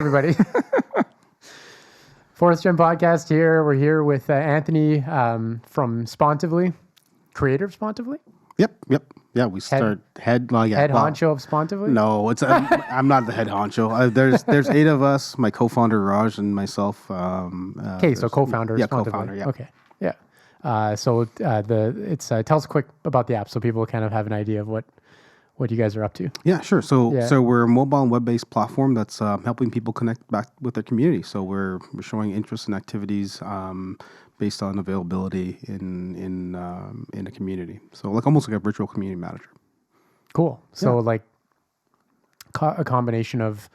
Everybody. 4thGen podcast here. We're here with Anthony from Spontively, creator of Spontively. Yep. Yeah, we start head honcho of Spontively. No, I'm not the head honcho. There's 8 of us. My co-founder Raj and myself. So co-founder. Yeah, Spontively. co-founder. Yeah. Okay. Yeah. Tell us quick about the app so people kind of have an idea of what you guys are up to. Yeah, sure. So we're a mobile and web-based platform that's helping people connect back with their community. So we're showing interest in activities based on availability in a community. So almost like a virtual community manager. Cool. So a combination of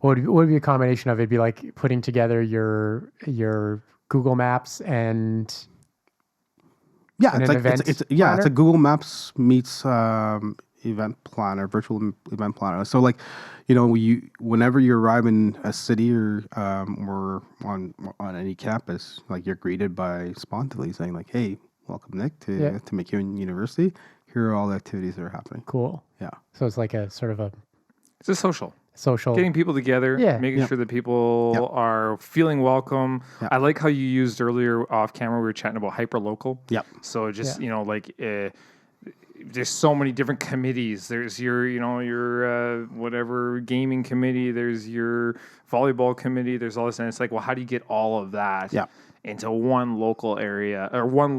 what would be a combination of? It'd be like putting together your Google Maps and it's a Google Maps meets event planner, virtual event planner. So whenever you arrive in a city or on any campus, you're greeted by Spontively saying hey, welcome Nick to McEwen University. Here are all the activities that are happening. Cool. Yeah. So it's like a sort of it's a social. Getting people together, making sure that people are feeling welcome. Yeah. I like how you used earlier off camera, we were chatting about hyper-local. Yep. So just, there's so many different committees. There's your whatever gaming committee. There's your volleyball committee. There's all this. And it's how do you get all of that into one local area or one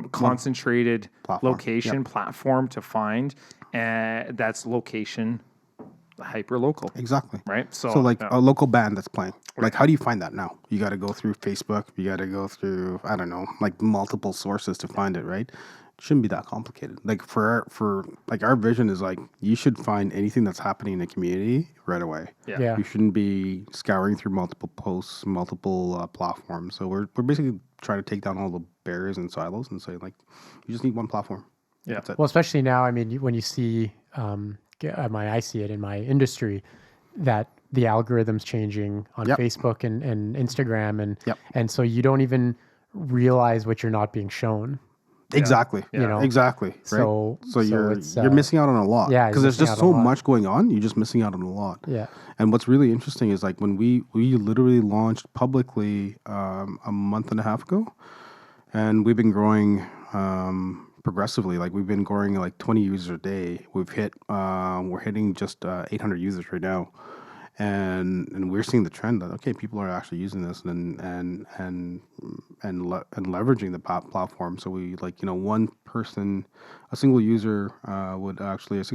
concentrated platform to find. And that's location hyper local. Exactly. Right. So a local band that's playing. How do you find that now? You got to go through Facebook. You got to go through, I don't know, multiple sources to find it, right? It shouldn't be that complicated. For our vision is you should find anything that's happening in the community right away. Yeah. You shouldn't be scouring through multiple posts, multiple platforms. So we're basically trying to take down all the barriers and silos and say you just need one platform. Yeah. Well, especially now, I mean, when you see, I see it in my industry that the algorithm's changing on Facebook and Instagram, and so you don't even realize what you're not being shown. Exactly. Yeah. Exactly. Right. So you're missing out on a lot. Yeah. Because there's just so much going on. You're just missing out on a lot. Yeah. And what's really interesting is when we literally launched publicly a month and a half ago, and we've been growing progressively. We've been growing 20 users a day. We're hitting just 800 users right now, and we're seeing the trend that people are actually using this and leveraging the platform. So we one person, a single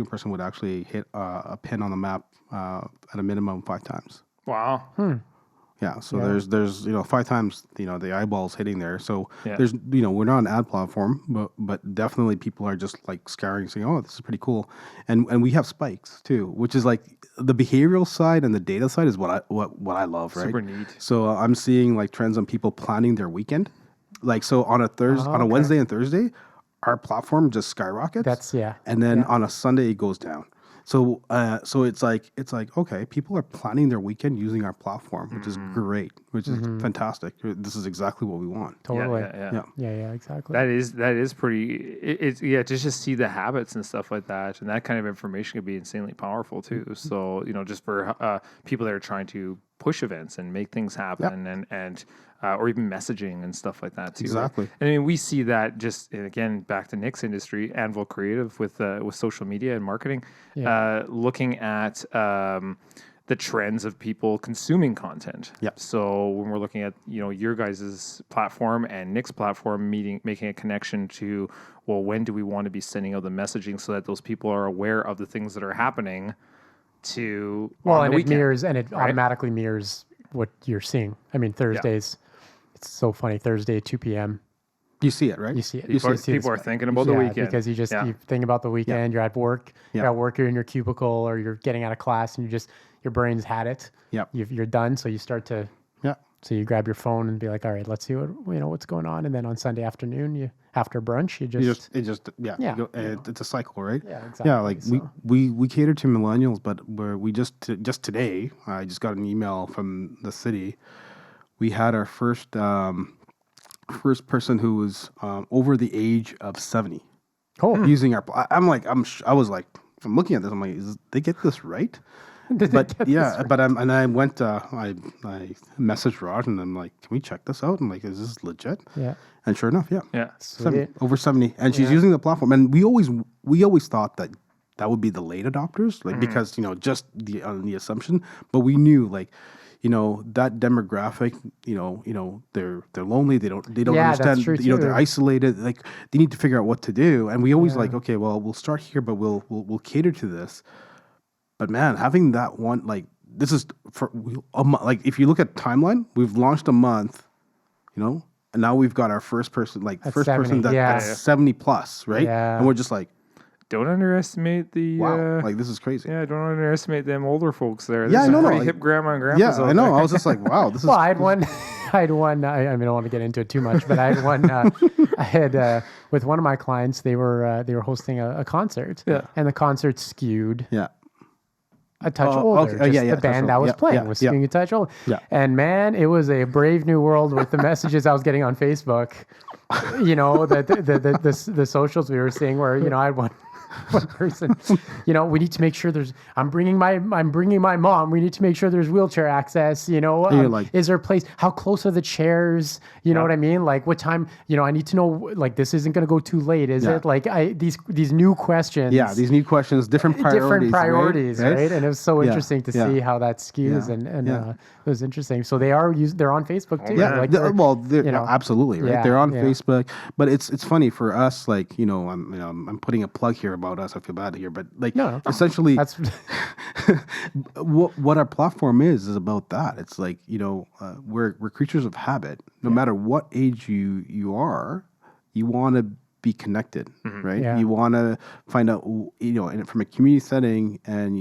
person would actually hit a pin on the map at a minimum 5 times. Wow. Yeah, so there's 5 times the eyeballs hitting there. So there's we're not an ad platform, but definitely people are just scouring, saying, oh, this is pretty cool, and we have spikes too, which is the behavioral side and the data side is what I love, right? Super neat. So I'm seeing trends on people planning their weekend, so on a Wednesday and Thursday, our platform just skyrockets. And then on a Sunday it goes down. So it's okay, people are planning their weekend using our platform, which is great, which is fantastic. This is exactly what we want. Totally. Yeah, exactly. That is pretty. It's to just see the habits and stuff like that, and that kind of information can be insanely powerful too. So just for people that are trying to push events and make things happen, and or even messaging and stuff like that too. Exactly. And I mean, we see that just again back to Nick's industry, Anvil Creative with social media and marketing, looking at the trends of people consuming content. Yep. So when we're looking at your guys' platform and Nick's platform making a connection to when do we want to be sending out the messaging so that those people are aware of the things that are happening to on the weekend, it automatically mirrors what you're seeing. I mean, Thursdays. It's so funny. Thursday, 2 p.m. You see it, right? You see it. People are thinking about the weekend. Because you think about the weekend. You're at work. You're at work. You're in your cubicle, or you're getting out of class, and your brain's had it. Yep. You're done. So you start to. Yeah. So you grab your phone and be like, all right, let's see what's going on. And then on Sunday afternoon, after brunch, it's a cycle, right? Yeah, exactly. Yeah, we cater to millennials, but we just today, I just got an email from the city. We had our first person who was over the age of 70 Cool. using our. I'm looking at this. I'm like, they get this right? But yeah, but I went. I messaged Raj and I'm like, can we check this out? And like, is this legit? Yeah. And sure enough, yeah. Yeah. 70, over 70, and she's using the platform. And we always thought that would be the late adopters, like because just the on the assumption, but we knew like. That demographic, they're lonely. They don't Yeah, that's understand. true They're too. isolated. Like they need to figure out what to do. And we always like, okay, well, we'll start here, but we'll cater to this. But man, having that one, like this is for like if you look at timeline, we've launched a month, and now we've got our first person, like At first 70, person that's 70 plus, right? Yeah. And we're just like, Don't underestimate the wow, like this is crazy. yeah, don't underestimate them older folks there. Yeah, There's I some know, pretty like- hip grandma and grandpas Yeah, out I know. there. I was just like, wow, this is. Well, I had one. I mean, I don't want to get into it too much, but I had one. I had with one of my clients. They were hosting a concert, and the concert skewed Yeah. a touch Oh, older. okay. Just Yeah, the touch band older. that was Yeah, playing yeah, was yeah. skewing a touch older. Yeah. And man, it was a brave new world with the messages I was getting on Facebook. The socials we were seeing where I had one person. We need to make sure I'm bringing my mom. We need to make sure there's wheelchair access. you're like- Is there a place? How close are the chairs? You know what I mean? Like what time? I need to know. Like this isn't going to go too late, is Yeah. it? Like these new questions. Yeah, these new questions, different priorities, right? And it was so Yeah, interesting to yeah. see how that skews, Yeah, and yeah. it was interesting. So they're on Facebook too. Yeah, like they're absolutely right. Yeah, They're on yeah. Facebook, but it's funny for us. Like I'm putting a plug here about us. I feel bad here, but like No. essentially, that's what our platform is about that. It's like we're creatures of habit. No matter what age you are, you want to be connected, right? Yeah. You want to find out, and from a community setting, and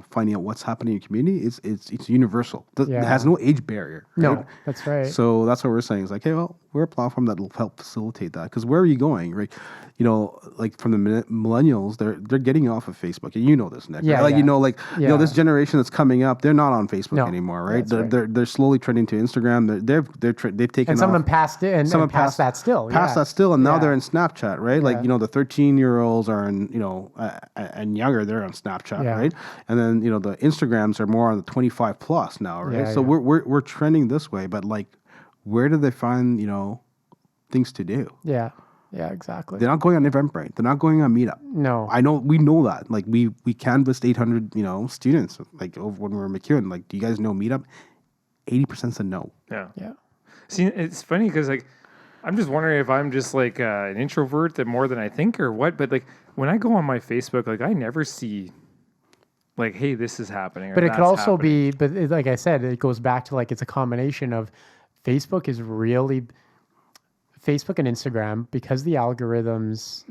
finding out what's happening in your community. It's universal. It Yeah. has no age barrier. Right? no, that's right. So that's what we're saying. It's like, hey, well, we're a platform that will help facilitate that. Because where are you going, right? Like from the millennials, they're getting off of Facebook, and you know this, Nick. Yeah, right? Like yeah. this generation that's coming up, they're not on Facebook No, anymore, right? that's right. They're slowly trending to Instagram. They've taken And some of off. them passed it, and Some have past that still. Past yeah. that still, and now Yeah. they're in Snapchat, right? Like the 13-year-olds are in and younger, they're on Snapchat, Yeah. right? And then the Instagrams are more on the 25 plus now, right? Yeah, So yeah. we're trending this way, but like, where do they find things to do? Yeah, exactly. They're not going on Eventbrite. They're not going on Meetup. No. We know that. Like we canvassed 800 students like over when we were in McEwen. Like, do you guys know Meetup? 80% said no. Yeah. Yeah. See, it's funny because like I'm just wondering if I'm just like an introvert that more than I think or what. But like when I go on my Facebook, like I never see like, hey, this is happening. Or But it could that's also happening. be, like I said, it goes back to like it's a combination of Facebook and Instagram, because the algorithms.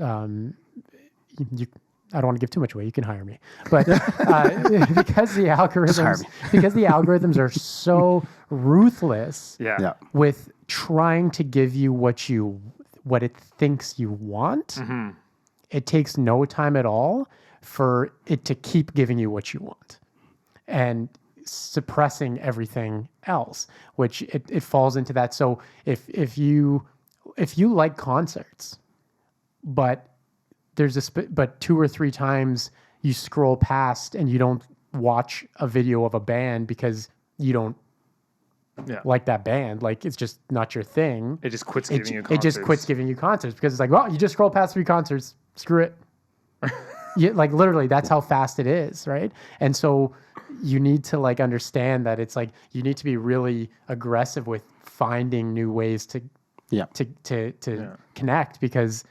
I don't want to give too much away. You can hire me, but because the algorithms are so ruthless Yeah. Yeah. with trying to give you what it thinks you want, it takes no time at all for it to keep giving you what you want and suppressing everything else, which it falls into that. So if you like concerts, but but 2 or 3 times you scroll past and you don't watch a video of a band because you don't like that band, like it's just not your thing. It just quits giving you It concerts. just quits giving you concerts because it's like, well, you just scroll past 3 concerts, screw it. Like literally, that's how fast it is, right? And so you need to like understand that it's like you need to be really aggressive with finding new ways to connect because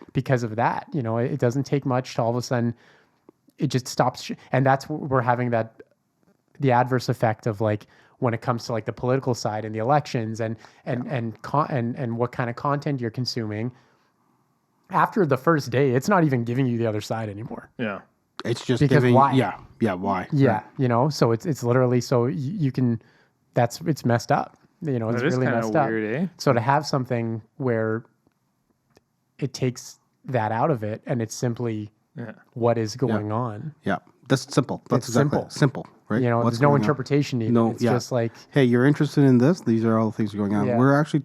of that. It doesn't take much to all of a sudden it just stops, and that's what we're having the adverse effect of like when it comes to like the political side and the elections and what kind of content you're consuming. After the first day, it's not even giving you the other side anymore. Yeah. It's just Because giving. why? Yeah. Why? Yeah, so it's literally so you can. It's messed up. It's That is really kinda messed up. weird, eh? So to have something where it takes that out of it and it's simply what is going on. Yeah. That's simple. That's It's exactly simple. simple, right? What's There's no going on. interpretation needed. No, It's yeah. just like Hey, you're interested in this? These are all the things going on. Yeah. We're actually,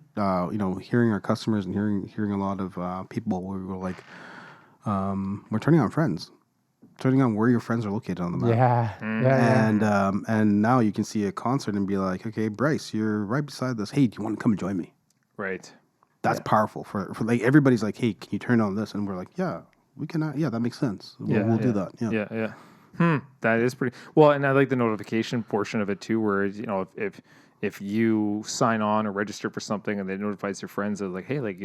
hearing our customers and hearing a lot of people where we were like, we're turning on friends. turning on where your friends are located on the map. And now you can see a concert and be like, okay, Bryce, you're right beside this. Hey, do you want to come and join me? Right. That's powerful for like everybody's like, hey, can you turn on this? And we're like, yeah, we can. Yeah, that makes sense. We'll do that. Yeah. That is pretty well, and I like the notification portion of it too, where if you sign on or register for something and it notifies your friends of like, hey, like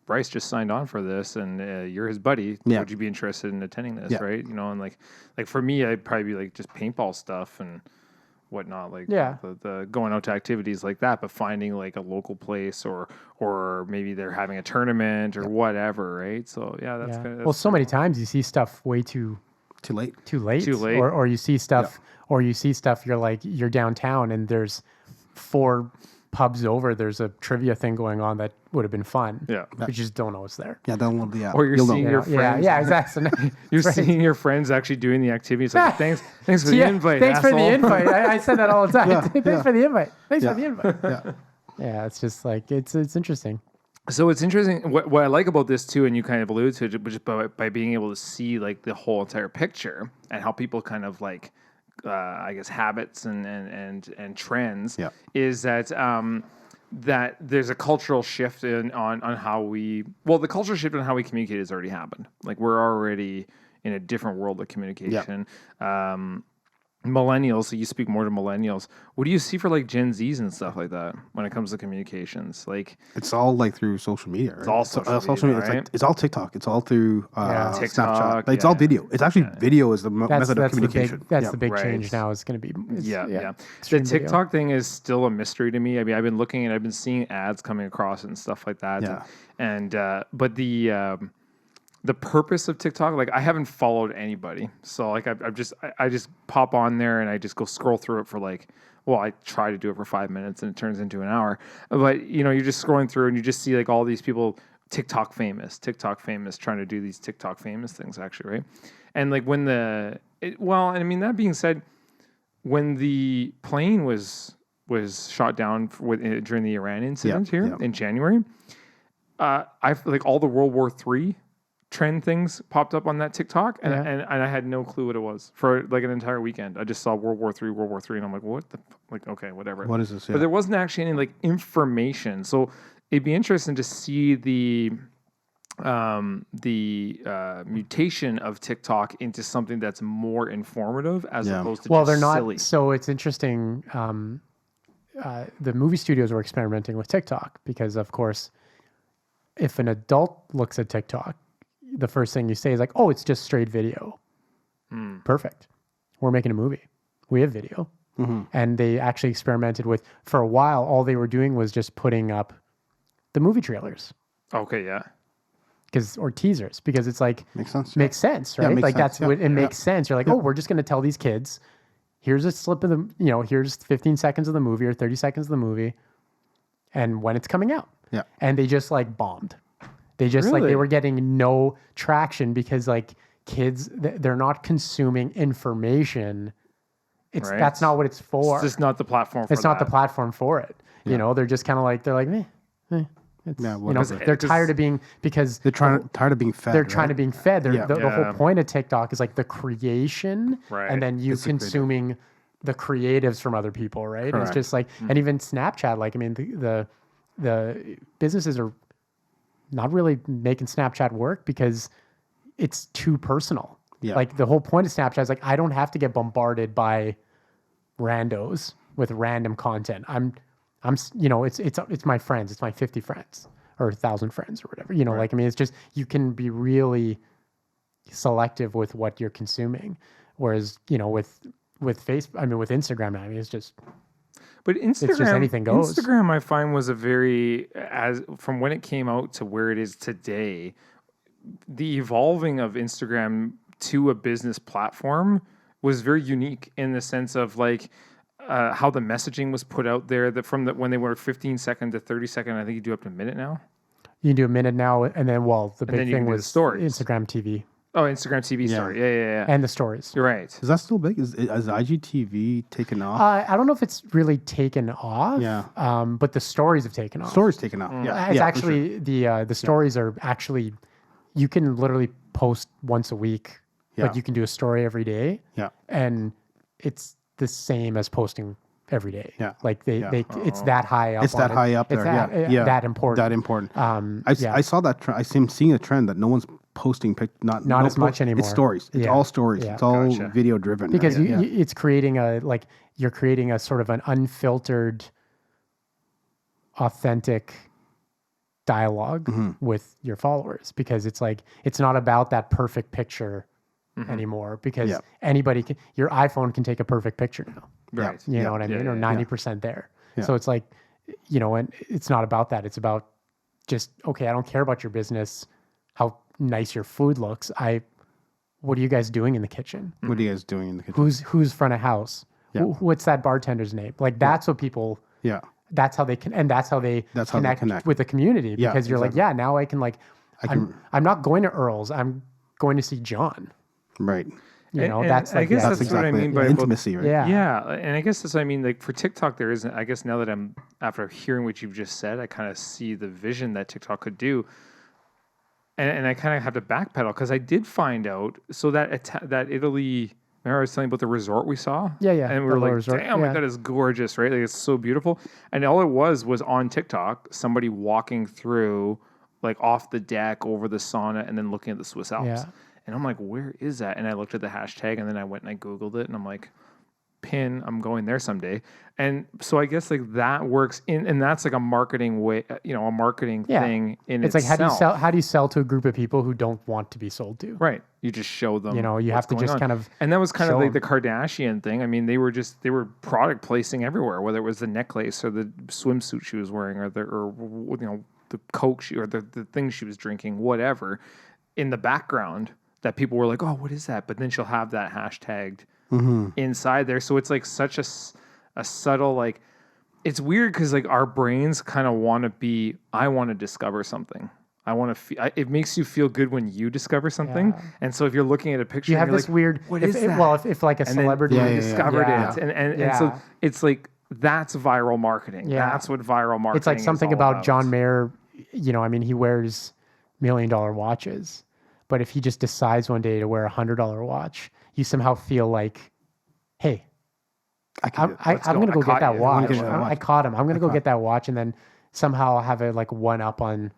Bryce just signed on for this, and you're his buddy. Yeah. Would you be interested in attending this? Yeah. Right? And like for me, I'd probably be like just paintball stuff and whatnot, like the going out to activities like that, but finding like a local place or maybe they're having a tournament or whatever, right? So that's kind of so many times you see stuff way too late, or you see stuff, you're like you're downtown and there's 4 pubs over, there's a trivia thing going on that would have been fun. Yeah. But you just don't know it's there. Yeah, download the app. Or you're seeing your friends. Yeah, exactly. You're seeing your friends actually doing the activities. Like, thanks for the invite. Thanks asshole. for the invite. I said that all the time. Thanks for the invite. Thanks for the invite. Yeah. It's just like it's interesting. So it's interesting. What I like about this too, and you kind of alluded to it, just by being able to see like the whole entire picture and how people kind of like, I guess, habits and trends, is that that there's a cultural shift on how the cultural shift on how we communicate has already happened. Like we're already in a different world of communication. Millennials, so you speak more to millennials. What do you see for like Gen Zs and stuff like that when it comes to communications? Like it's all like through social media, right? It's all social media, right? It's all TikTok. It's all through TikTok, Snapchat. Like, it's all video. It's actually video is the method of communication. That's the big change now. It's going to be The TikTok thing is still a mystery to me. I mean, I've been looking and I've been seeing ads coming across and stuff like that. Yeah. But the purpose of TikTok, like I haven't followed anybody, so like I just pop on there and I just go scroll through it for like, well, I try to do it for 5 minutes and it turns into an hour. But you're just scrolling through and you just see like all these people TikTok famous, trying to do these TikTok famous things actually, right? And like when that being said, when the plane was shot down during the Iran incident in January, I like all the World War III trend things popped up on that TikTok, and I had no clue what it was for like an entire weekend. I just saw World War III, and I'm like, what the like? Okay, whatever. What is this? Yeah. But there wasn't actually any like information, so it'd be interesting to see the mutation of TikTok into something that's more informative as opposed to they're not silly. So it's interesting. The movie studios were experimenting with TikTok because, of course, if an adult looks at TikTok, the first thing you say is like, oh, it's just straight video. Perfect. We're making a movie. We have video. And they actually experimented with, for a while, all they were doing was just putting up the movie trailers. Okay, yeah. Or teasers, because it's like, makes sense, right? Makes like sense, that's what it makes sense. You're like, oh, we're just going to tell these kids, here's a slip of the, here's 15 seconds of the movie or 30 seconds of the movie and when it's coming out. Yeah. And they just like bombed. They just like, they were getting no traction because like kids, they're not consuming information. That's not what it's for. It's just not the platform for It's not the platform for it. They're just kind of like, they're like, they're tired of being, because they're tired of being fed. They're trying to being fed. The whole point of TikTok is like the creation, and then you consuming the creatives from other people, right? And it's just like, and even Snapchat, like, I mean, the businesses are not really making Snapchat work because it's too personal. Yeah. Like the whole point of Snapchat is like, I don't have to get bombarded by randos with random content. It's my friends. It's my 50 friends or 1,000 friends or whatever. Like, I mean, it's just, you can be really selective with what you're consuming. Whereas, with Facebook, I mean, with Instagram, I mean, it's just. But Instagram, it's just anything goes. Instagram, I find, was from when it came out to where it is today, the evolving of Instagram to a business platform was very unique in the sense of like how the messaging was put out there. That when they were 15 second to 30 second, I think you do up to a minute now. You can do a minute now, and then the big thing was stories. Instagram TV. Oh, Instagram TV story. Yeah. And the stories. You're right. Is that still big? Is IGTV taken off? I don't know if it's really taken off. Yeah. But the stories have taken off. Stories taken off. Yeah. It's actually the stories are actually, you can literally post once a week but you can do a story every day. Yeah. And it's the same as posting every day. Yeah. Like it's that high up. It's that high up there. That important. That important. I saw that trend. I am seeing a trend that no one's posting not as much anymore. It's stories. It's all stories. It's all video driven. Because it's creating you're creating a sort of an unfiltered, authentic dialogue with your followers, because it's like, it's not about that perfect picture anymore, because anybody can, your iPhone can take a perfect picture now. Right. You know what I mean? Or 90% there. So it's like, and it's not about that. It's about just, okay, I don't care about your business, how nice your food looks. What are you guys doing in the kitchen? What are you guys doing in the kitchen? Who's front of house? What's that bartender's name? Like, that's what people, that's how they can, and that's how they connect with the community, because you're like, now I can I'm not going to Earl's, I'm going to see John. Right. That's I guess that's exactly what I mean by intimacy, right? Yeah. And I guess that's what I mean. Like, for TikTok, there isn't, I guess now that after hearing what you've just said, I kind of see the vision that TikTok could do. And I kind of have to backpedal, because I did find out, so that Italy, remember I was telling you about the resort we saw? Yeah. And we were like, damn, like, that is gorgeous, right? Like, it's so beautiful. And all it was on TikTok, somebody walking through, like, off the deck over the sauna and then looking at the Swiss Alps. Yeah. And I'm like, where is that? And I looked at the hashtag, and then I went and I Googled it, and I'm like, I'm going there someday. And so I guess like that works and that's like a marketing way, a marketing thing in it's itself. Like, how do you sell to a group of people who don't want to be sold to? Right. You just show them, you have to just kind of, and that was kind of like the Kardashian thing. I mean, they were product placing everywhere, whether it was the necklace or the swimsuit she was wearing or the Coke or the thing she was drinking, whatever, in the background that people were like, oh, what is that? But then she'll have that hashtagged inside there. So it's like such a subtle, like, it's weird because like our brains kind of want to be, I want to discover something. I want to it makes you feel good when you discover something. Yeah. And so if you're looking at a picture, you have this like, weird, what is that? Well, if like a celebrity discovered it. And so it's like, that's viral marketing. Yeah. That's what viral marketing is. It's like something about John Mayer, I mean, he wears $1 million watches, but if he just decides one day to wear $100 watch, you somehow feel like, hey, I'm going to go get that watch. I caught him. I'm going to go get that watch, and then somehow have a like one up on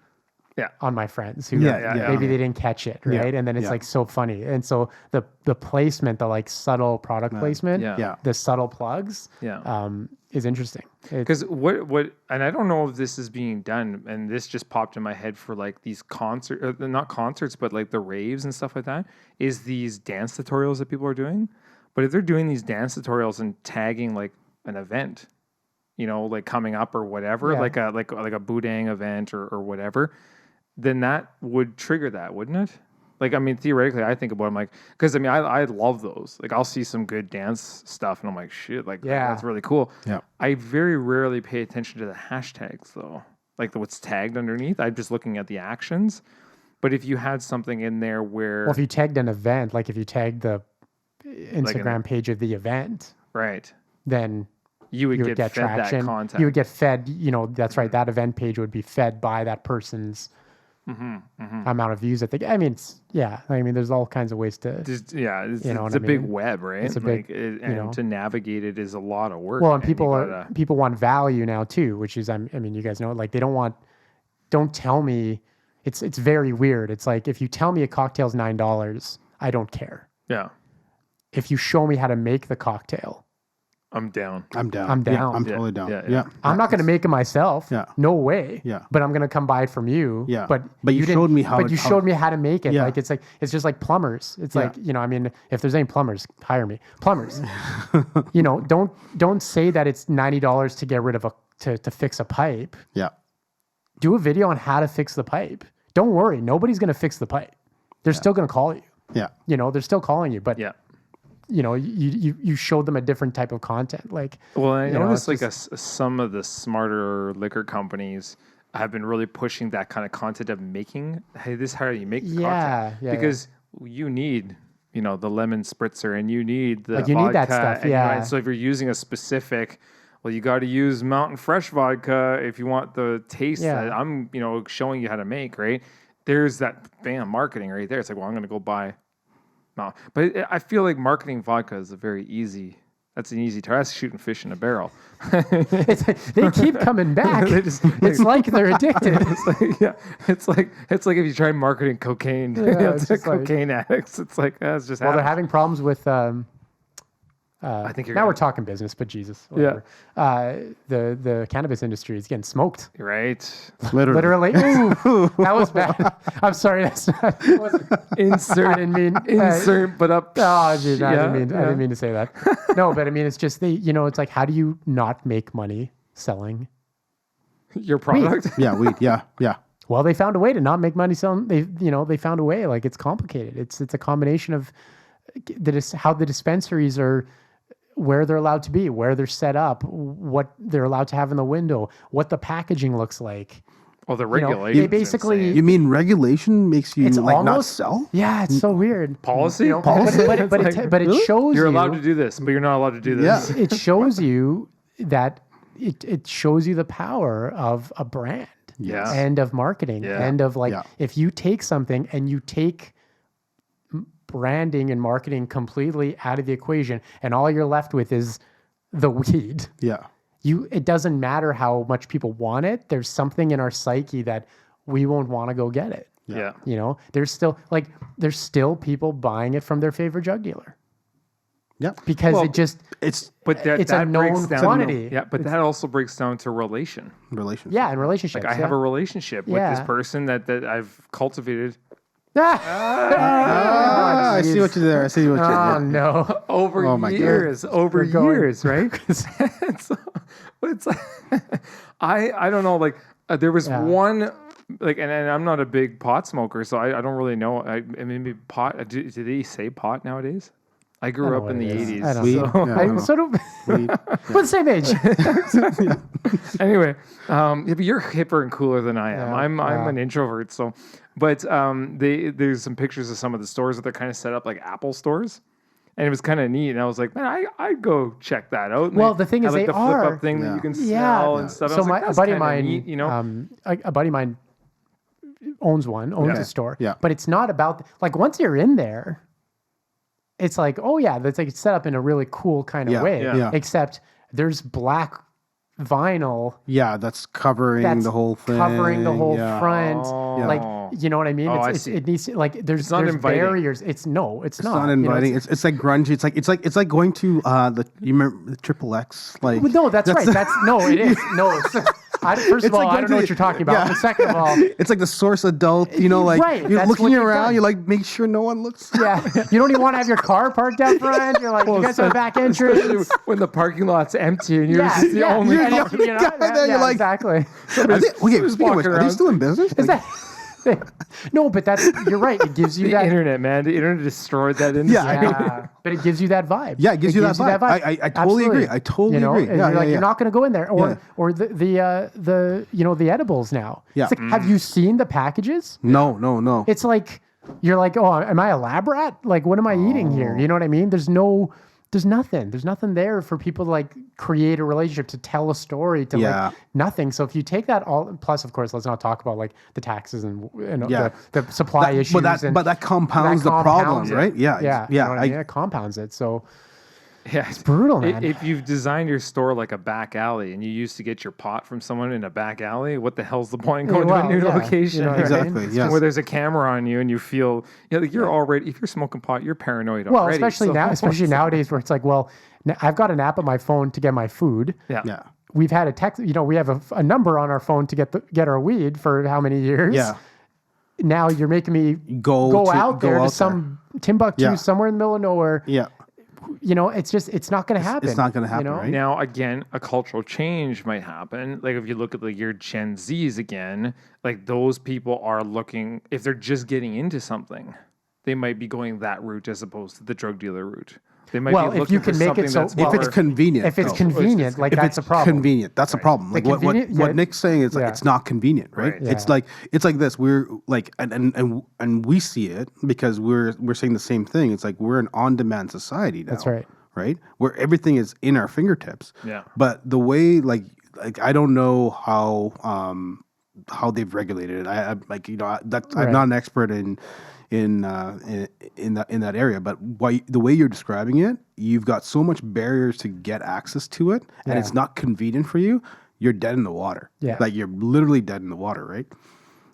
my friends who maybe they didn't catch it, right? And then it's like so funny. And so the placement, the like subtle product placement, the subtle plugs, is interesting. Because what, and I don't know if this is being done, and this just popped in my head for like these not concerts, but like the raves and stuff like that, is these dance tutorials that people are doing. But if they're doing these dance tutorials and tagging like an event, like coming up or whatever, like a Boudang event or whatever, then that would trigger that, wouldn't it? Like, I mean, theoretically, I think about it, I'm like, because I mean, I love those. Like, I'll see some good dance stuff, and I'm like, shit, like, that's really cool. Yeah. I very rarely pay attention to the hashtags, though. Like, what's tagged underneath. I'm just looking at the actions. But if you had something in there where... Well, if you tagged an event, like if you tagged the Instagram page of the event... Right. Then... You would get fed traction. That content. You would get fed, that's right, that event page would be fed by that person's amount of views that they get. I mean, there's all kinds of ways to... It's a big web, right? It's a big... to navigate it is a lot of work. Well, and people want value now too, which is, you guys know, like, they don't tell me... It's very weird. It's like, if you tell me a cocktail's $9, I don't care. Yeah. If you show me how to make the cocktail... I'm down. I'm down. Yeah, I'm totally down. Yeah. I'm not going to make it myself. Yeah. No way. Yeah. But I'm going to come buy it from you. Yeah. But you showed me how. But you showed me how to make it. Yeah. Like, it's just like plumbers. It's like, if there's any plumbers, hire me. Plumbers. Don't say that it's $90 to get rid of to fix a pipe. Yeah. Do a video on how to fix the pipe. Don't worry. Nobody's going to fix the pipe. They're still going to call you. Yeah. They're still calling you, but you showed them a different type of content. Like, well, I noticed like some of the smarter liquor companies have been really pushing that kind of content of making, hey, this is how you make the content. Because you need, the lemon spritzer, and you need the vodka. You need that stuff. Yeah. So if you're using a specific, well, you got to use Mountain Fresh vodka if you want the taste that I'm, showing you how to make, right? There's that marketing right there. It's like, well, I'm going to go buy No, but I feel like marketing vodka is a very easy. That's an easy task. That's shooting fish in a barrel. They keep coming back. It's like they're addicted. It's like if you try marketing cocaine to cocaine addicts. It's like that's just. Well, they're having problems with. I think now we're talking business, but Jesus, whatever. The cannabis industry is getting smoked. Right. Literally. Ooh, that was bad. I'm sorry. That's not, insert. I didn't mean insert, but up. Oh, dude, I didn't mean to say that. No, but I mean, it's just it's like, how do you not make money selling your product? Weed. Yeah. Well, they found a way to not make money selling. They found a way. Like, it's complicated. It's a combination of how the dispensaries are, where they're allowed to be, where they're set up, what they're allowed to have in the window, what the packaging looks like. Well, the regulation. They basically. You mean regulation makes you not sell? Yeah, it's so weird. Policy? Policy? But it shows you're allowed to do this, but you're not allowed to do this. Yeah. It shows you that it shows you the power of a brand. Yeah. And of marketing. Yeah. And of if you take something and you take branding and marketing completely out of the equation, and all you're left with is the weed. Yeah. It doesn't matter how much people want it. There's something in our psyche that we won't want to go get it. Yeah. There's still people buying it from their favorite drug dealer. Yeah. Because it's a known quantity. But that also breaks down to relations. Yeah, and relationships. Like I have a relationship with this person that I've cultivated. I see what you did there. I see what you did. Oh no! Over years, right? It's like, I don't know. Like there was one. Like, and I'm not a big pot smoker, so I don't really know. I mean, maybe pot. Do they say pot nowadays? I grew up in the 80s. We're the same age. Anyway, but you're hipper and cooler than I am. I'm an introvert, so. But there's some pictures of some of the stores that they're kind of set up like Apple stores. And it was kind of neat. And I was like, man, I'd go check that out. And the thing is, like they the are. flip-up thing that you can sell and stuff. So a buddy of mine, neat, a buddy of mine owns a store. Yeah. But it's not about, like, once you're in there, it's like, oh yeah, that's like set up in a really cool kind of way. Yeah. Except there's black vinyl. Yeah, that's covering the whole thing. Covering the whole front. Yeah. Like, you know what I mean? I see. It needs to, like, there's inviting. barriers. It's not. It's not inviting. It's like grungy. It's like going to you remember the XXX? Like, no, that's right. It is. No, first of all, I don't know what you're talking about. But second of all, it's like the source adult. Like you're looking around. You like make sure no one looks. Yeah, you don't even want to have your car parked out front. You're like, you guys have a back entrance when the parking lot's empty and you're just the only. You're like, exactly. Are they still in business? Is that? No, but you're right. It gives you that internet, man. The internet destroyed that industry. Yeah, but it gives you that vibe. Yeah, it gives you that vibe. I totally agree. I totally agree. And you're not going to go in there, or the edibles now. Yeah. It's like, have you seen the packages? No. It's like you're like, oh, am I a lab rat? Like, what am I eating here? You know what I mean? There's nothing. There's nothing there for people to like create a relationship, to tell a story, to like nothing. So if you take that all, plus of course, let's not talk about like the taxes and the supply issues. But that compounds the problem, right? Yeah. You know what I mean? It compounds it. So it's brutal, man. If you've designed your store like a back alley and you used to get your pot from someone in a back alley, what the hell's the point in going to a new location? You know exactly. Yes. Where there's a camera on you and you feel like you're already, if you're smoking pot, you're paranoid already. Especially nowadays where it's like, well, I've got an app on my phone to get my food. Yeah. We've had a text, we have a number on our phone to get our weed for how many years? Yeah. Now you're making me go out there to some Timbuktu somewhere in the middle of nowhere. Yeah. It's not going to happen. It's not going to happen, right? Now, again, a cultural change might happen. Like if you look at like your Gen Zs again, like those people are looking, if they're just getting into something, they might be going that route as opposed to the drug dealer route. They might be if you can make it so, if it's convenient, that's a problem. Convenient, that's a problem. Like what Nick's saying is like it's not convenient, right? Yeah. It's like this. We're like, and we see it because we're saying the same thing. It's like we're an on-demand society now. That's right. Right, where everything is in our fingertips. Yeah. But the way like I don't know how they've regulated it. I'm not an expert in in that area. But the way you're describing it, you've got so much barriers to get access to it, and it's not convenient for you. You're dead in the water. Yeah. Like you're literally dead in the water, right?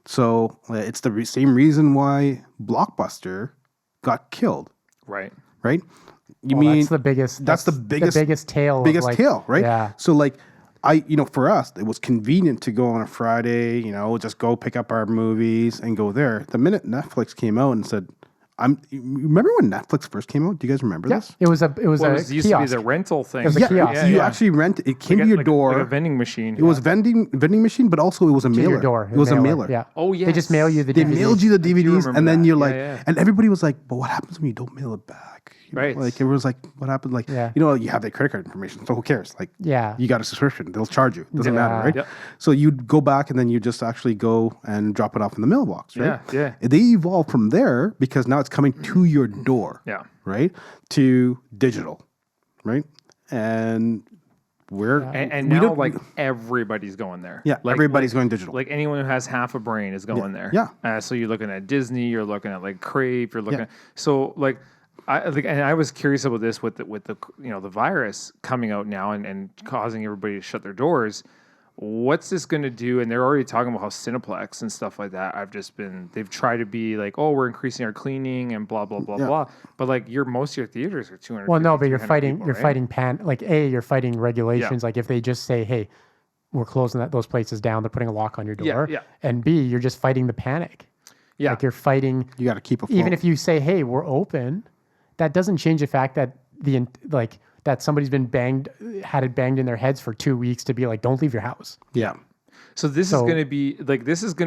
So it's the same reason why Blockbuster got killed. Right. Right? That's the biggest. That's the biggest tail. Tail, right? Yeah. So like, for us, it was convenient to go on a Friday, just go pick up our movies and go there. The minute Netflix came out and said, remember when Netflix first came out? Do you guys remember this? It was a It used to be kiosk. the rental thing. It was a kiosk. You actually rent it. Came to your door. Like a vending machine. It was vending machine, but also it was a mailer. Your door. It was a mailer. Yeah. Oh, yes. They just mail you the They DVDs. mailed you the DVDs, remember and then that. you're Yeah, like, yeah. and everybody was like, but what happens when you don't mail it back? Right. Like everyone's like, what happened? Like, Yeah. you have their credit card information, so who cares? Like, Yeah. you got a subscription, they'll charge you. Doesn't matter, right? Yep. So you'd go back and then you just actually go and drop it off in the mailbox, right? Yeah. They evolved from there because now it's coming to your door. Yeah. Right? To digital, right? And we're And we now, don't- like, everybody's going there. yeah, Like, everybody's going digital. Like anyone who has half a brain is going there. Yeah. So you're looking at Disney, you're looking at like Crave, you're looking Yeah. at so like and I was curious about this with the the virus coming out now and causing everybody to shut their doors. What's this going to do? And they're already talking about how Cineplex and stuff like that. They've tried to be like, oh, we're increasing our cleaning and blah blah blah Yeah. blah. But like most of your theaters are 200. Well, no, but you're 300 fighting. people, You're right? fighting you're fighting regulations. Like if they just say, "Hey, we're closing those places down," they're putting a lock on your door. Yeah. And B, you're just fighting the panic. Yeah. Like you're fighting. you got to keep afloat. Even if you say, "Hey, we're open," that doesn't change the fact that that somebody's had it banged in their heads for 2 weeks to be like, "Don't leave your house." yeah. So this is going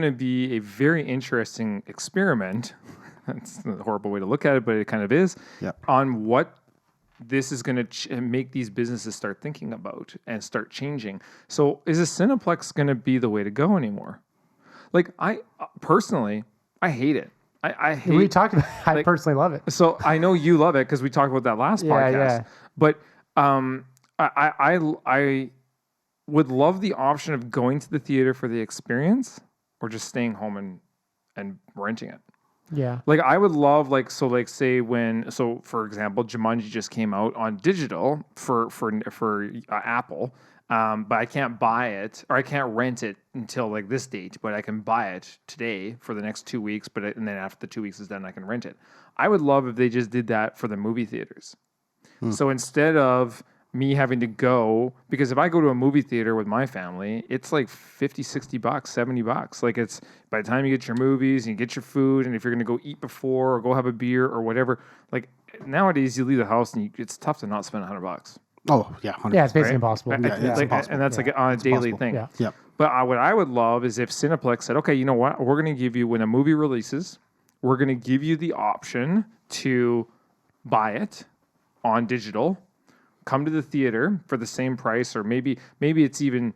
to be a very interesting experiment. That's a horrible way to look at it, but it kind of is. Yeah. On what this is going to make these businesses start thinking about and start changing. So is a Cineplex going to be the way to go anymore? Like I personally, I hate it. I hate. We talked about. I like- personally love it. So I know you love it because we talked about that last podcast. Yeah. But I would love the option of going to the theater for the experience or just staying home and renting it. Yeah. Like I would love for example, Jumanji just came out on digital for Apple. But I can't buy it or I can't rent it until like this date, but I can buy it today for the next 2 weeks. And then after the 2 weeks is done, I can rent it. I would love if they just did that for the movie theaters. So instead of me having to go, because if I go to a movie theater with my family, it's like $50, $60, $70. Like it's by the time you get your movies and you get your food, and if you're going to go eat before or go have a beer or whatever, like nowadays you leave the house and it's tough to not spend $100. Oh, yeah. 100%. Yeah, it's basically Right? impossible. Yeah, it's impossible. And that's like on a daily possible. thing. Yeah. Yeah. But what I would love is if Cineplex said, okay, you know what? We're going to give you, when a movie releases, we're going to give you the option to buy it on digital, come to the theater for the same price, or maybe it's even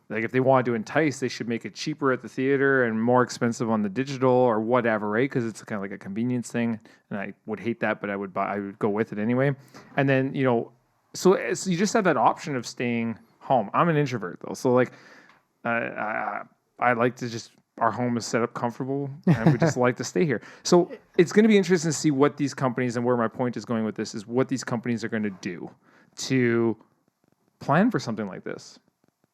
like if they want to entice, they should make it cheaper at the theater and more expensive on the digital or whatever, right? Because it's kind of like a convenience thing, and I would hate that, but I would go with it anyway. And then so you just have that option of staying home. I'm an introvert though, so like I like to just. Our home is set up comfortable, and we just like to stay here. So it's going to be interesting to see what these companies, and where my point is going with this, is what these companies are going to do to plan for something like this.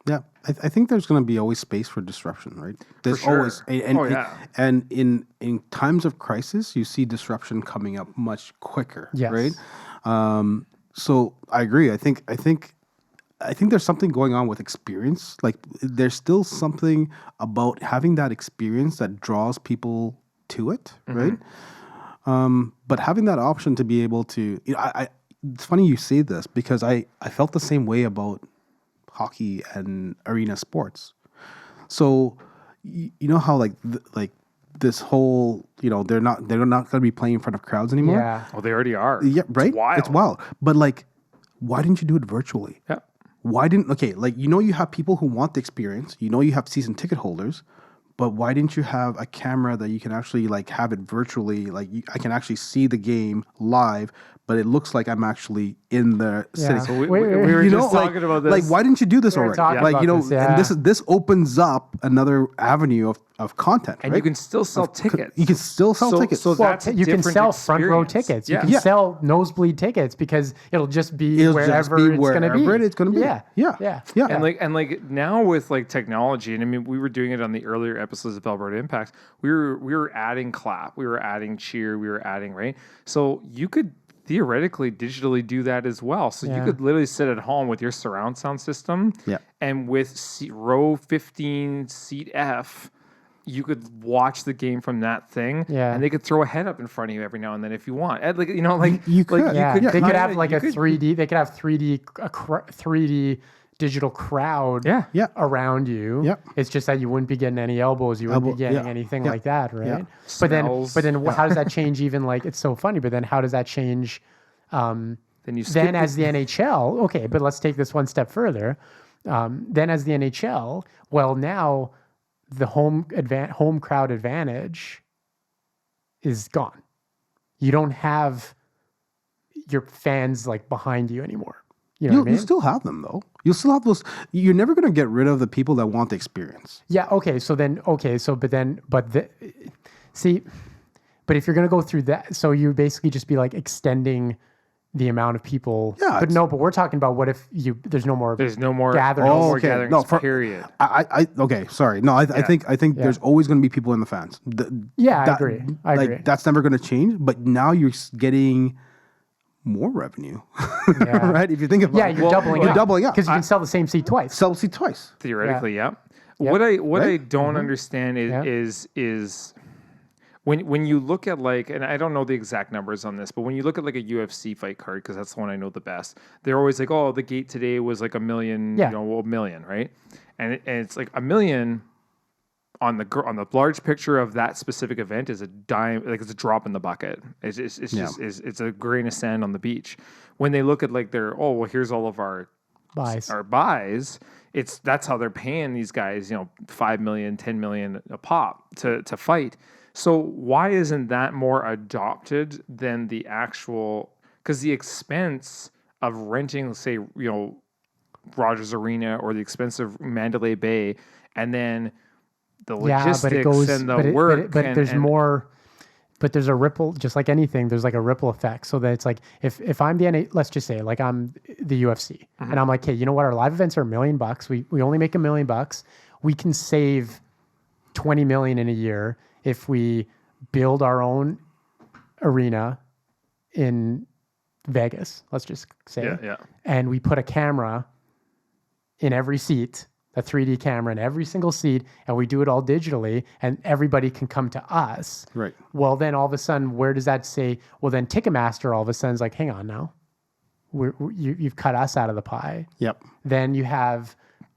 Yeah, I think there's going to be always space for disruption, right? There's sure. always, and in times of crisis, you see disruption coming up much quicker, Yes. right? So I agree. I think there's something going on with experience. Like there's still something about having that experience that draws people to it, right? But having that option to be able to, it's funny you say this because I felt the same way about hockey and arena sports. So you know how like this whole, they're not going to be playing in front of crowds anymore. Yeah. Well, they already are. Yeah, right. It's It's wild. But like, why didn't you do it virtually? Yeah. Why didn't, you have people who want the experience, you have season ticket holders, but why didn't you have a camera that you can actually like have it virtually? Like I can actually see the game live, but it looks like I'm actually in the city. So we Wait, were just like, talking about this. like, why didn't you do this We were already? talking Like, about this, yeah. and this opens up another avenue of of content, and right? you can still sell tickets. You can still sell tickets. So that's you can sell front row tickets. You can sell nosebleed tickets because it'll just be wherever it's going to be. It's going to be. Yeah. And like now with like technology, and I mean, we were doing it on the earlier episodes of Alberta Impact. We were adding clap, we were adding cheer, we were adding, right. So you could theoretically digitally do that as well. So you could literally sit at home with your surround sound system, and with row 15 seat F, you could watch the game from that thing, and they could throw a head up in front of you every now and then if you want. And, like, you know, like you could, they could have like a 3D. They could have 3D digital crowd around you. Yep. It's just that you wouldn't be getting any elbows. You wouldn't be getting anything like that, right? Yeah. But then how does that change? Even like it's so funny. But then how does that change? Then as the NHL, okay. But let's take this one step further. Then as the NHL, well now the home crowd advantage is gone. You don't have your fans like behind you anymore. You know what I mean? You still have them though. You'll still have those. You're never going to get rid of the people that want the experience. Yeah. Okay. But if you're going to go through that, so you basically just be like extending the amount of people. Yeah. But we're talking about what if there's no more gathering. Gatherings. Period. Okay. Sorry. No, I think there's always going to be people in the fans. I agree. I agree. That's never going to change. But now you're getting more revenue, right? If you think about it, you're doubling up because you can sell the same seat twice. Sell the seat twice. Theoretically, What I don't understand is when you look at like, and I don't know the exact numbers on this, but when you look at like a UFC fight card, because that's the one I know the best, they're always like, oh, the gate today was like $1 million, $1 million, right? And it's like $1 million on the large picture of that specific event is a dime, like it's a drop in the bucket. It's just it's a grain of sand on the beach. When they look at like here's all of our buys, that's how they're paying these guys, $5 million, $10 million a pop to fight. So why isn't that more adopted than the actual? Because the expense of renting, say, Rogers Arena or the expense of Mandalay Bay, and then the logistics and the work. But there's more. But there's a ripple, just like anything. There's like a ripple effect. So that it's like if I'm let's just say like I'm the UFC, and I'm like, hey, you know what? Our live events are $1 million. We only make $1 million. We can save $20 million in a year if we build our own arena in Vegas. Let's just say, and we put a camera in every seat. A 3D camera in every single seat, and we do it all digitally, and everybody can come to us. Right. Well, then all of a sudden, where does that say? Well, then Ticketmaster all of a sudden is like, hang on now, you've cut us out of the pie. Yep. Then you have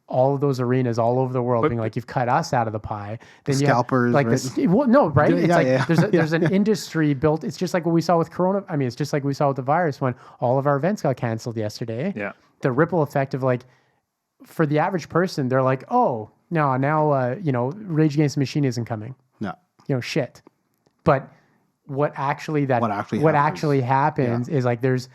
all of those arenas all over the world being like, you've cut us out of the pie. Then scalpers, like right? Right? It's there's an industry built. It's just like what we saw with Corona. I mean, it's just like we saw with the virus when all of our events got canceled yesterday. Yeah. The ripple effect of like, for the average person, they're like, oh, no, now, Rage Against the Machine isn't coming. No. Shit. But what actually happens is like there's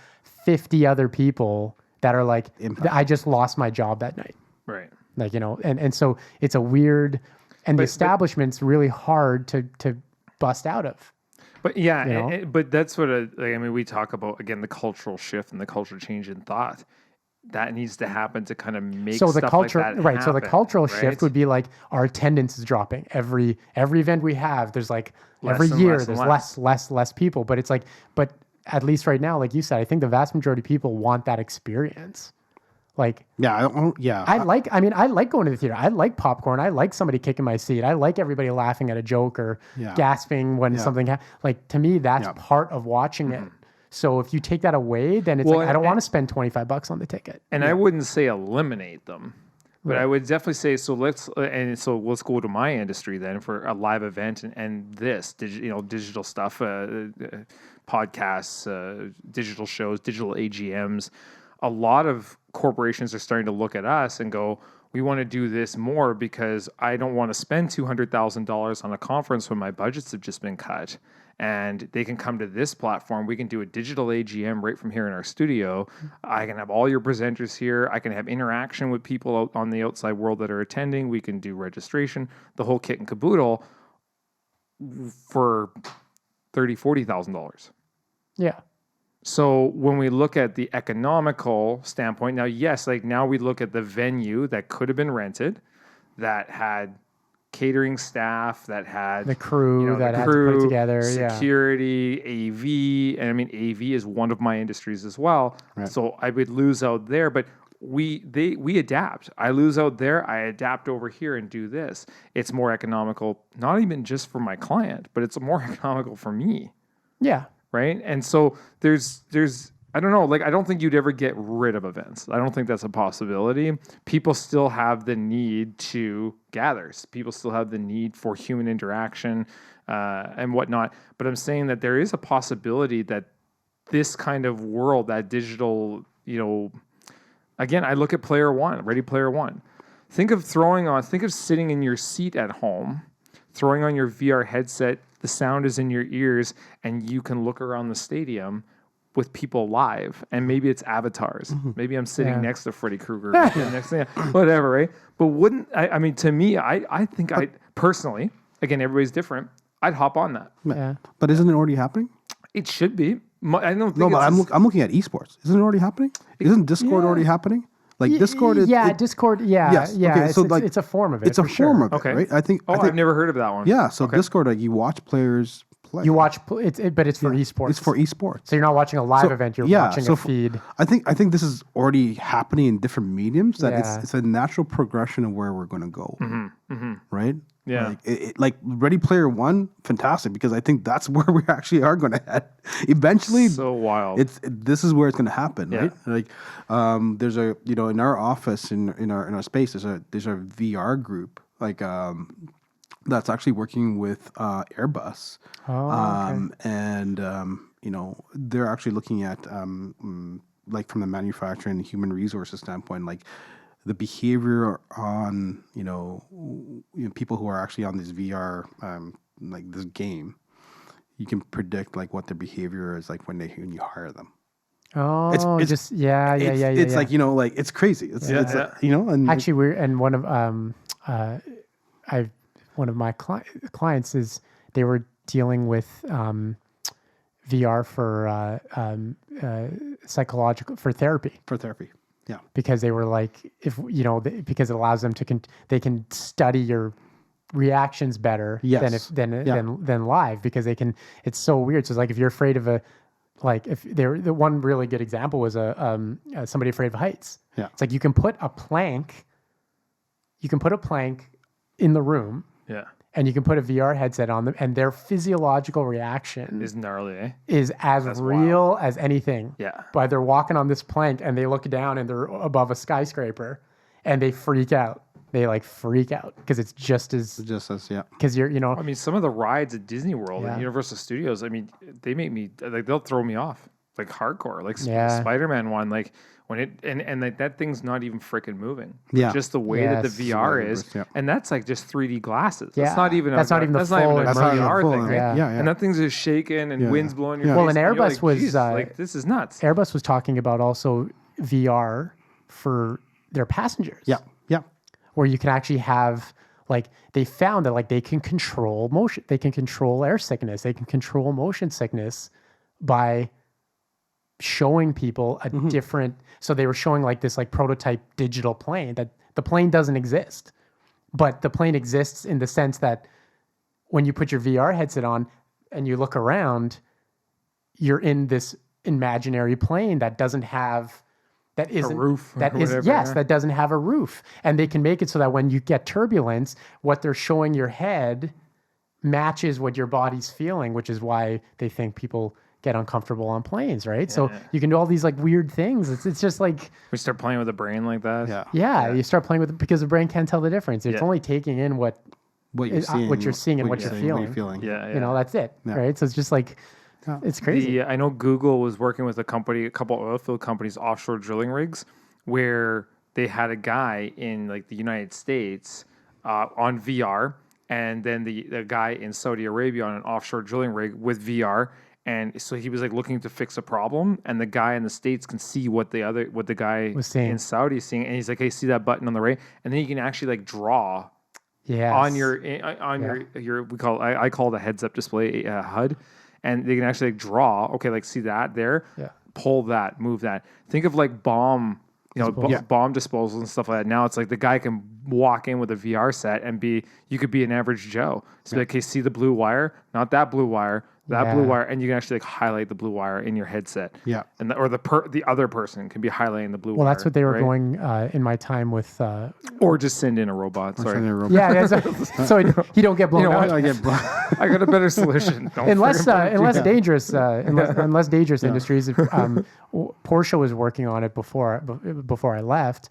50 other people that are like, I just lost my job that night. Right. Like, and so it's a weird, and the establishment's really hard to bust out of. But but that's what we talk about, again, the cultural shift and the cultural change in thought. That needs to happen to kind of make stuff like that happen, so the cultural shift would be like our attendance is dropping every event we have. There's like every year there's less people, but it's like, but at least right now, like you said, I think the vast majority of people want that experience. Like, I like going to the theater. I like popcorn. I like somebody kicking my seat. I like everybody laughing at a joke or gasping when something like, to me, that's part of watching it. So if you take that away, then it's I don't want to spend $25 on the ticket. And I wouldn't say eliminate them, but I would definitely say, let's go to my industry then for a live event and this digital stuff, podcasts, digital shows, digital AGMs. A lot of corporations are starting to look at us and go, we want to do this more because I don't want to spend $200,000 on a conference when my budgets have just been cut. and they can come to this platform. We can do a digital AGM right from here in our studio. I can have all your presenters here. I can have interaction with people out on the outside world that are attending. We can do registration, the whole kit and caboodle for $30,000-$40,000. Yeah. So when we look at the economical standpoint, now, yes, like now we look at the venue that could have been rented, that had catering staff, that had the crew that had to put it together, security, AV, and I mean AV is one of my industries as well. Right. So I would lose out there, but we adapt. I lose out there, I adapt over here and do this. It's more economical, not even just for my client, but it's more economical for me. Yeah. Right. And so there's I don't know, like I don't think you'd ever get rid of events. I don't think that's a possibility. People still have the need to gather. People still have the need for human interaction and whatnot. But I'm saying that there is a possibility that this kind of world, that digital, again, I look at Ready Player One. Think of sitting in your seat at home, throwing on your VR headset, the sound is in your ears, and you can look around the stadium with people live, and maybe it's avatars. Mm-hmm. Maybe I'm sitting next to Freddy Krueger, whatever, right? But wouldn't I mean, to me, I think I personally, again, everybody's different. I'd hop on that. Yeah. But isn't it already happening? It should be. I don't think. No, but I'm looking at esports. Isn't it already happening? Isn't Discord already happening? Like Discord is Discord. Yeah, yes. Yeah. Okay, so it's a form of it. It's a form of it, okay. Right? I think. I've never heard of that one. Yeah. So Discord, like you watch players play. You watch, but it's for esports. It's for esports. So you're not watching a live event. You're watching a feed. I think this is already happening in different mediums. That it's a natural progression of where we're going to go. Mm-hmm. Mm-hmm. Right. Yeah. Like Ready Player One, fantastic, because I think that's where we actually are going to head eventually. So wild. This is where it's going to happen, right? Like, there's a in our office in our space there's a VR group that's actually working with Airbus. And they're actually looking at like from the manufacturing and human resources standpoint, like the behavior on people who are actually on this VR like this game, you can predict like what their behavior is like when you hire them. Oh, it's It's like like it's crazy. It's and actually one of my clients is they were dealing with VR for psychological therapy. For therapy. Yeah, because they were like, because it allows them they can study your reactions better than live, because they can. It's so weird. So it's like if you're afraid of the one really good example was somebody afraid of heights. Yeah, it's like you can put a plank in the room. Yeah. And you can put a VR headset on them, and their physiological reaction is gnarly, eh? Is as real as anything. Yeah. But they're walking on this plank, and they look down, and they're above a skyscraper, and they freak out. They freak out because it's just as because you're I mean, some of the rides at Disney World and Universal Studios, I mean, they make me they'll throw me off like hardcore, like Spider-Man one, like. When it and that thing's not even freaking moving. Yeah, just the way that the VR is, and that's like just 3D glasses. Yeah. That's not even the full VR thing, right? Yeah. And that thing's just shaking and wind's blowing your face. Well, and Airbus was like, this is nuts. Airbus was talking about also VR for their passengers. Yeah, where you can actually have they found that they can control motion, they can control air sickness, they can control motion sickness by showing people a different. So they were showing this prototype digital plane, that the plane doesn't exist, but the plane exists in the sense that when you put your VR headset on and you look around, you're in this imaginary plane that doesn't have a roof. That doesn't have a roof, and they can make it so that when you get turbulence, what they're showing your head matches what your body's feeling, which is why they think people get uncomfortable on planes, right? Yeah. So you can do all these weird things. It's just we start playing with the brain like that. Yeah. You start playing with it because the brain can't tell the difference. It's only taking in what you're seeing and what you're feeling. Yeah. That's it, right? So it's just it's crazy. I know Google was working with a couple oil field companies, offshore drilling rigs, where they had a guy in the United States on VR. and then the guy in Saudi Arabia on an offshore drilling rig with VR. And so he was like looking to fix a problem, and the guy in the States can see what the guy Was seeing. in Saudi is seeing, and he's like, "Hey, see that button on the right?" And then you can actually like draw Yes. on your I call it a heads up display HUD, and they can actually like draw. Okay, like see that there, pull that, move that. Think of like bomb disposals and stuff like that. Now it's like the guy can walk in with a VR set and you could be an average Joe. So like, okay, see the blue wire, not that blue wire. Blue wire, and you can actually like highlight the blue wire in your headset. Yeah, and the other person can be highlighting the blue wire. Well, that's what they were going in my time with. Or just send in a robot. Sorry. Yeah, so you don't get blown out. I get blown. I got a better solution. Unless dangerous industries. Porsche was working on it before I left.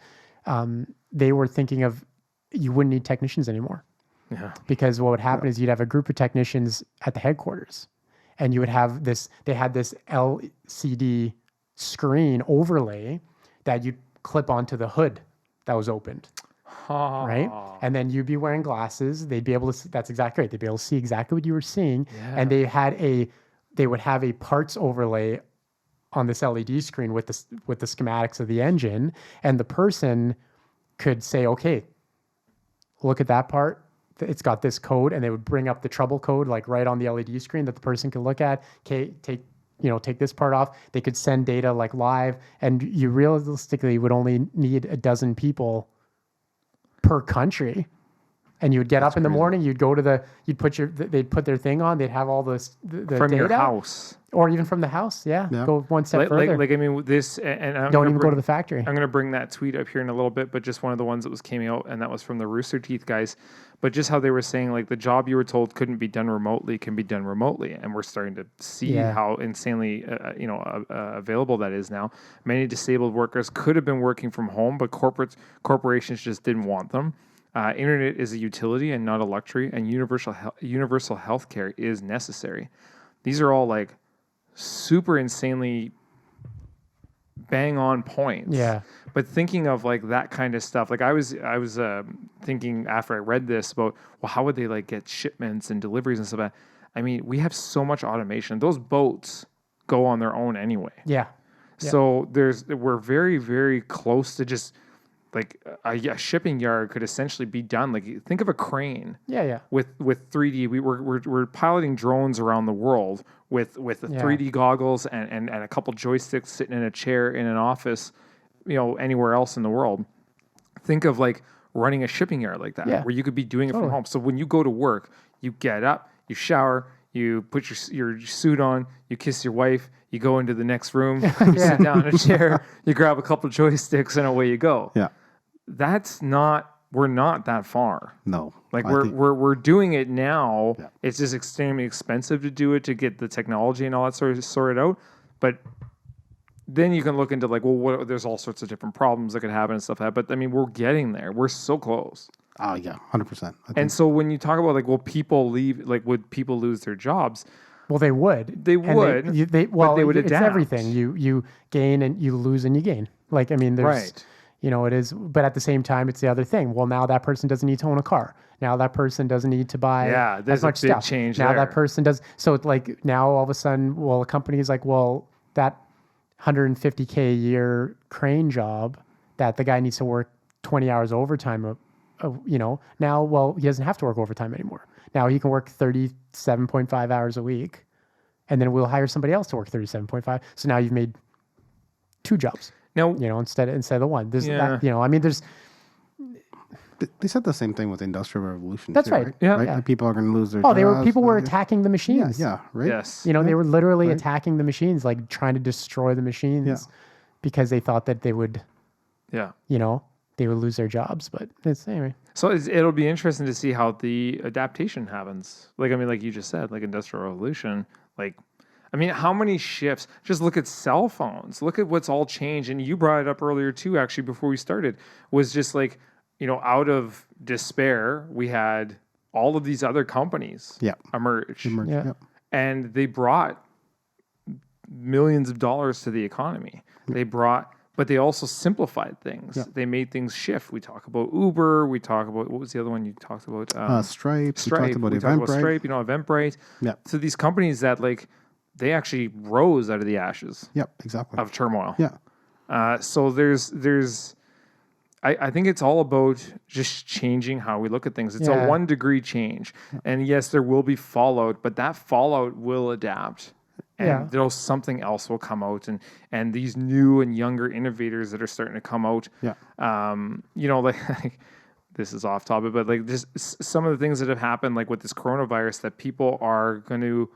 They were thinking of you wouldn't need technicians anymore. Yeah. Because what would happen is you'd have a group of technicians at the headquarters. And you would have they had this LCD screen overlay that you'd clip onto the hood that was opened. Right? And then you'd be wearing glasses. They'd be able to, that's exactly right. They'd be able to see exactly what you were seeing. Yeah. And they would have a parts overlay on this LED screen with the schematics of the engine. And the person could say, okay, look at that part. It's got this code, and they would bring up the trouble code like right on the LED screen that the person could look at. Okay, take this part off. They could send data like live, and you realistically would only need a dozen people per country. And you would get up in the morning. You'd go to they'd put their thing on. They'd have all the from data, your house, or even from the house. Yeah. Go one step further. Like I mean, this and I'm don't even go to the factory. I'm going to bring that tweet up here in a little bit, but just one of the ones that was came out, and that was from the Rooster Teeth guys. But just how they were saying, like the job you were told couldn't be done remotely can be done remotely, and we're starting to see how insanely available that is now. Many disabled workers could have been working from home, but corporations just didn't want them. Internet is a utility and not a luxury, and universal health care is necessary. These are all like super insanely bang on points. Yeah. But thinking of like that kind of stuff, like I was thinking after I read this about, well, how would they like get shipments and deliveries and stuff like that? I mean, we have so much automation. Those boats go on their own anyway. Yeah. So we're very, very close to just like a shipping yard could essentially be done. Like think of a crane. Yeah. With 3D, we're piloting drones around the world with the 3D goggles and a couple joysticks sitting in a chair in an office, anywhere else in the world. Think of like running a shipping yard like that, where you could be doing it from home. So when you go to work, you get up, you shower, you put your suit on, you kiss your wife, you go into the next room, you sit down in a chair, you grab a couple joysticks, and away you go. Yeah. We're not that far. No. Like we're doing it now. Yeah. It's just extremely expensive to do it, to get the technology and all that sort of sorted out. But then you can look into like, well, there's all sorts of different problems that could happen and stuff like that. But I mean, we're getting there. We're so close. Oh yeah, 100%. And so when you talk about like, will people leave? Like, would people lose their jobs? Well, they would. They would. But they would adapt. It's everything. You gain and you lose and you gain. Like, I mean, there's, right. It is. But at the same time, it's the other thing. Well, now that person doesn't need to own a car. Now that person doesn't need to buy there's as much a big stuff. Change now there. that person does. So it's like now all of a sudden, well, a company is like, well, that $150K a year crane job that the guy needs to work 20 hours overtime. Now, well, he doesn't have to work overtime anymore. Now he can work 37.5 hours a week, and then we'll hire somebody else to work 37.5. So now you've made two jobs. Now, instead of the one. There's that, I mean, there's. They said the same thing with the Industrial Revolution. That's too, right. Yeah. Right? Like people are going to lose their jobs. People were attacking the machines. Yeah, right. Yes. They were literally attacking the machines, like trying to destroy the machines because they thought that they would, they would lose their jobs. But it's anyway. So it'll be interesting to see how the adaptation happens. Like, I mean, like you just said, like Industrial Revolution, like, I mean, how many shifts? Just look at cell phones. Look at what's all changed. And you brought it up earlier too, actually, before we started, was just like, out of despair, we had all of these other companies emerge. Yeah. And they brought millions of dollars to the economy. They brought, but they also simplified things. Yeah. They made things shift. We talk about Uber. We talk about, what was the other one you talked about? Stripe. Stripe. We talked about Stripe, Eventbrite. Eventbrite. Yeah. So these companies that like, they actually rose out of the ashes Yep, exactly. of turmoil. Yeah. So I think it's all about just changing how we look at things. It's a 1 degree change. And yes, there will be fallout, but that fallout will adapt. And there'll something else will come out, and these new and younger innovators that are starting to come out. Yeah. You know, like this is off topic, but like just some of the things that have happened, like with this coronavirus, that people are going to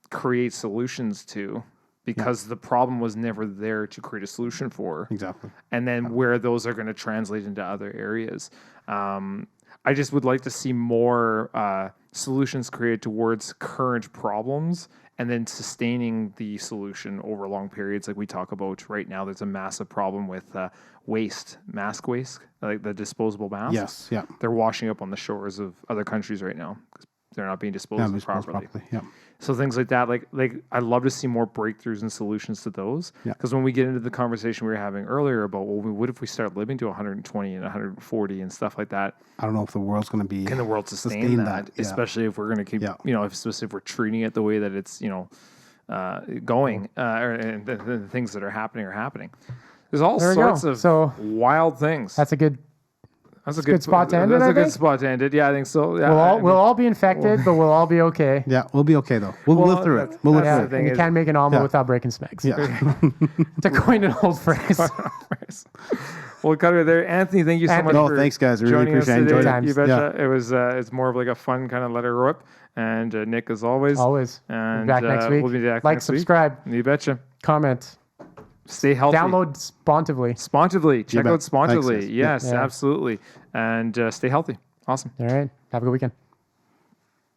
create solutions to, because the problem was never there to create a solution for. Exactly. And then where those are going to translate into other areas. I just would like to see more solutions created towards current problems, and then sustaining the solution over long periods. Like we talk about right now, there's a massive problem with mask waste, like the disposable masks. Yes, yeah. They're washing up on the shores of other countries right now because they're not being disposed properly. Yeah. So things like that, like I'd love to see more breakthroughs and solutions to those. Because when we get into the conversation we were having earlier about, well, what if we start living to 120 and 140 and stuff like that? I don't know if the world's going to be... Can the world sustain that? Yeah. Especially if we're going to keep, especially if we're treating it the way that it's, going, and the things that are happening. There's all sorts of wild things. That's a good spot to end it, That's I a good think. spot to end it. Yeah, I think so. Yeah, We'll all be infected, but we'll all be okay. Yeah, we'll be okay, though. We'll live through it. We'll live through it. And you can't make an omelet without breaking some eggs. Yeah. To coin an old phrase. We'll cut it there. Anthony, thank you so much for thanks, guys. I really joining us appreciate it. today. Enjoyed it. You betcha. It was it's more of like a fun kind of let her rip. And Nick, as always. Always. And Back next week. We'll be back like, next week. subscribe. You betcha. Comment. Stay healthy. Download Spontively. Check out Spontively. Thanks, Yes, absolutely. And stay healthy. Awesome. All right. Have a good weekend.